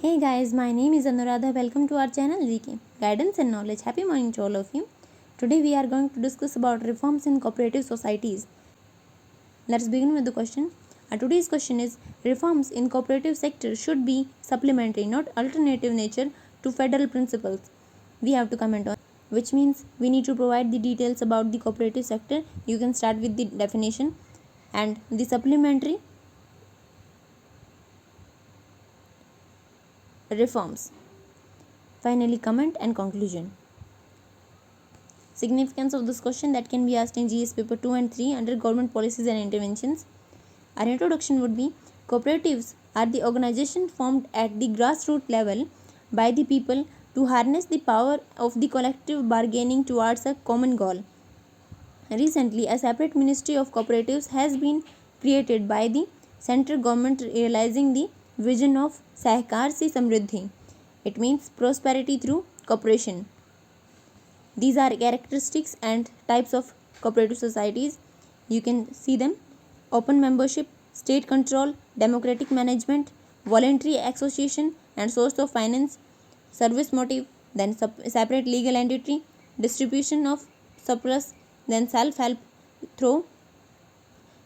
Hey guys, my name is Anuradha. Welcome to our channel GK Guidance and Knowledge. Happy morning to all of you. Today we are going to discuss about reforms in cooperative societies. Let's begin with the question. Today's question is: reforms in cooperative sector should be supplementary, not alternative nature to federal principles. We have to comment on, which means we need to provide the details about the cooperative sector. You can start with the definition and the supplementary reforms. Finally, comment and conclusion. Significance of this question that can be asked in GS paper 2 and 3 under government policies and interventions. Our introduction would be: cooperatives are the organization formed at the grassroots level by the people to harness the power of the collective bargaining towards a common goal. Recently, a separate Ministry of Cooperatives has been created by the central government, realizing the vision of Sahkar Se Samriddhi. It means prosperity through cooperation. These are characteristics and types of cooperative societies. You can see them: open membership, state control, democratic management, voluntary association and source of finance, service motive, then separate legal entity, distribution of surplus, then self-help through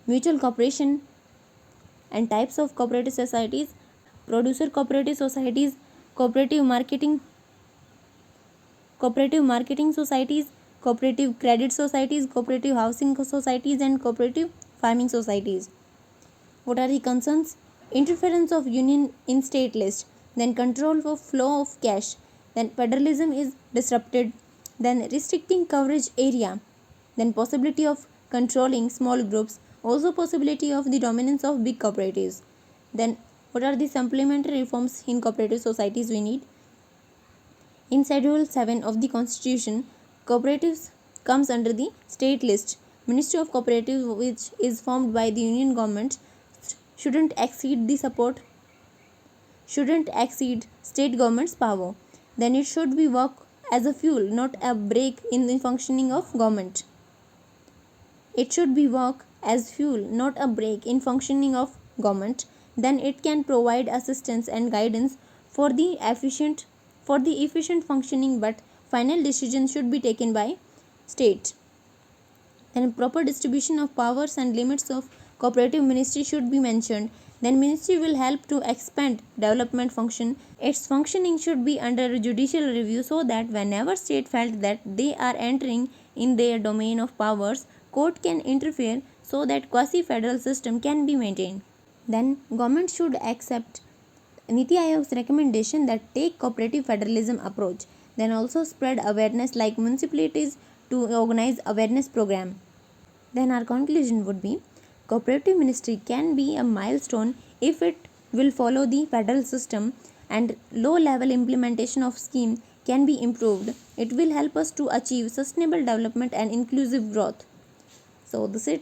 mutual cooperation. And types of cooperative societies: producer cooperative societies, cooperative marketing societies, cooperative credit societies, cooperative housing societies and cooperative farming societies. What are the concerns? Interference of union in state list, then control of flow of cash, then federalism is disrupted, then restricting coverage area, then possibility of controlling small groups, also possibility of the dominance of big cooperatives. Then what are the supplementary reforms in cooperative societies we need? In Schedule 7 of the Constitution, cooperatives comes under the state list. Ministry of Cooperatives, which is formed by the union government, shouldn't exceed state government's power. Then it should be work as a fuel, not a brake in the functioning of government. It should be work as fuel, not a brake in functioning of government. Then it can provide assistance and guidance for the efficient functioning, but final decision should be taken by state. Then proper distribution of powers and limits of cooperative ministry should be mentioned. Then ministry will help to expand development function. Its functioning should be under judicial review, so that whenever state felt that they are entering in their domain of powers, court can interfere so that quasi-federal system can be maintained. Then government should accept Niti Aayog's recommendation that take cooperative federalism approach. Then also spread awareness like municipalities to organize awareness program. Then our conclusion would be: cooperative ministry can be a milestone if it will follow the federal system, and low level implementation of scheme can be improved. It will help us to achieve sustainable development and inclusive growth. So this is it.